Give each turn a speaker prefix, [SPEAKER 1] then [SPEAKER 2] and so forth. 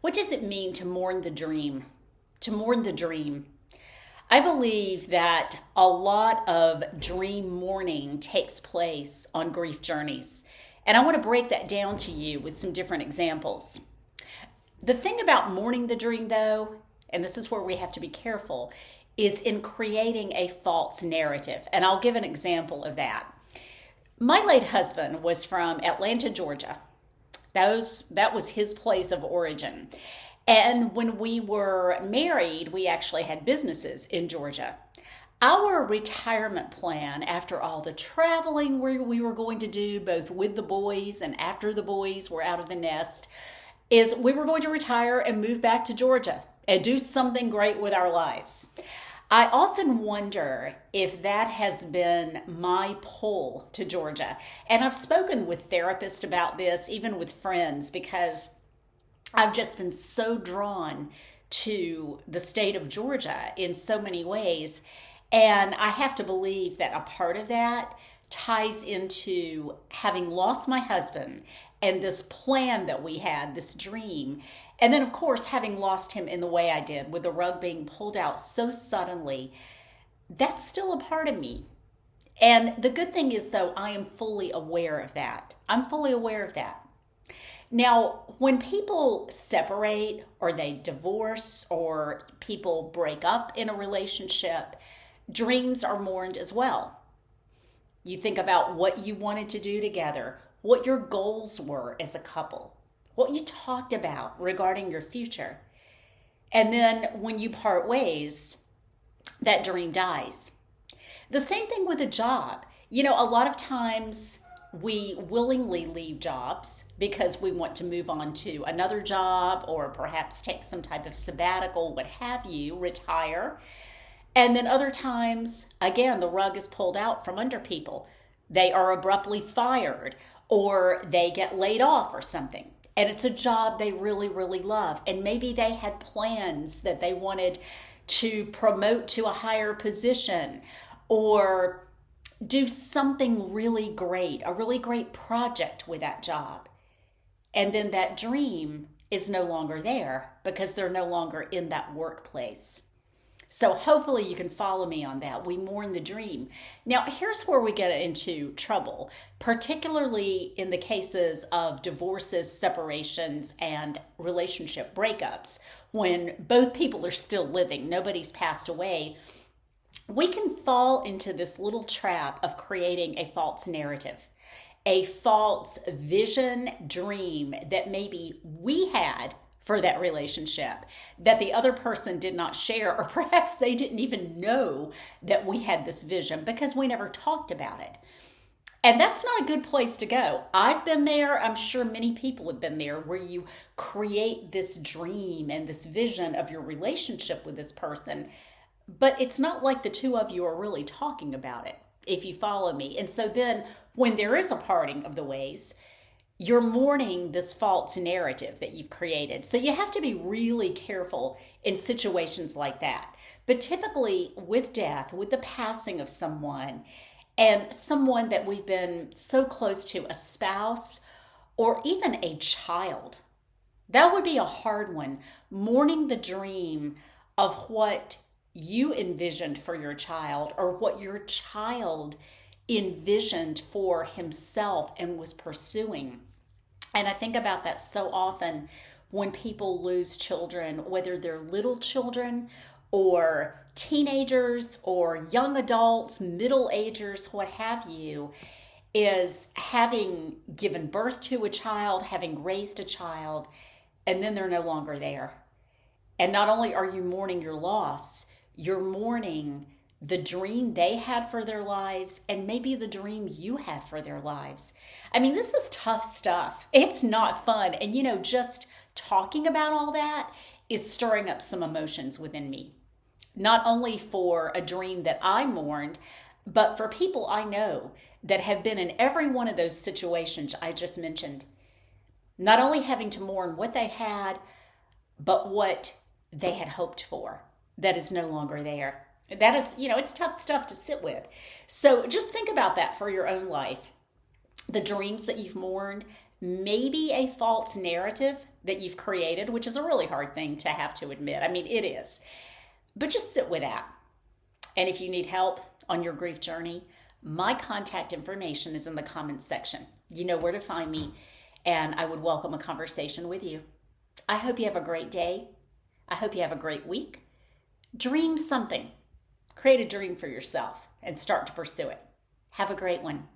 [SPEAKER 1] What does it mean to mourn the dream? To mourn the dream. I believe that a lot of dream mourning takes place on grief journeys. And I want to break that down to you with some different examples. The thing about mourning the dream, though, and this is where we have to be careful, is in creating a false narrative. And I'll give an example of that. My late husband was from Atlanta, Georgia. That was his place of origin. And when we were married, we actually had businesses in Georgia. Our retirement plan, after all the traveling we were going to do, both with the boys and after the boys were out of the nest, is we were going to retire and move back to Georgia and do something great with our lives. I often wonder if that has been my pull to Georgia. And I've spoken with therapists about this, even with friends, because I've just been so drawn to the state of Georgia in so many ways. And I have to believe that a part of that ties into having lost my husband and this plan that we had, this dream. And then, of course, having lost him in the way I did, with the rug being pulled out so suddenly, that's still a part of me. And the good thing is, though, I am fully aware of that. I'm fully aware of that. Now, when people separate or they divorce or people break up in a relationship, dreams are mourned as well. You think about what you wanted to do together, what your goals were as a couple, what you talked about regarding your future. And then when you part ways, that dream dies. The same thing with a job. A lot of times we willingly leave jobs because we want to move on to another job or perhaps take some type of sabbatical, what have you, retire. And then other times, again, the rug is pulled out from under people. They are abruptly fired or they get laid off or something. And it's a job they really, really love. And maybe they had plans that they wanted to promote to a higher position or do something really great, a really great project with that job. And then that dream is no longer there because they're no longer in that workplace. So hopefully you can follow me on that. We mourn the dream. Now, here's where we get into trouble, particularly in the cases of divorces, separations, and relationship breakups, when both people are still living, nobody's passed away. We can fall into this little trap of creating a false narrative, a false vision, dream that maybe we had for that relationship that the other person did not share, or perhaps they didn't even know that we had this vision because we never talked about it. And that's not a good place to go. I've been there. I'm sure many people have been there, where you create this dream and this vision of your relationship with this person, but it's not like the two of you are really talking about it, if you follow me. And so then when there is a parting of the ways, you're mourning this false narrative that you've created. So you have to be really careful in situations like that. But typically with death, with the passing of someone, and someone that we've been so close to, a spouse or even a child, that would be a hard one. Mourning the dream of what you envisioned for your child, or what your child envisioned for himself and was pursuing. And I think about that so often when people lose children, whether they're little children or teenagers or young adults, middle agers, what have you, is having given birth to a child, having raised a child, and then they're no longer there. And not only are you mourning your loss, you're mourning the dream they had for their lives and maybe the dream you had for their lives. I mean, this is tough stuff. It's not fun. And, just talking about all that is stirring up some emotions within me. Not only for a dream that I mourned, but for people I know that have been in every one of those situations I just mentioned. Not only having to mourn what they had, but what they had hoped for that is no longer there. That is, it's tough stuff to sit with. So just think about that for your own life. The dreams that you've mourned, maybe a false narrative that you've created, which is a really hard thing to have to admit. I mean, it is. But just sit with that. And if you need help on your grief journey, my contact information is in the comments section. You know where to find me, and I would welcome a conversation with you. I hope you have a great day. I hope you have a great week. Dream something. Create a dream for yourself and start to pursue it. Have a great one.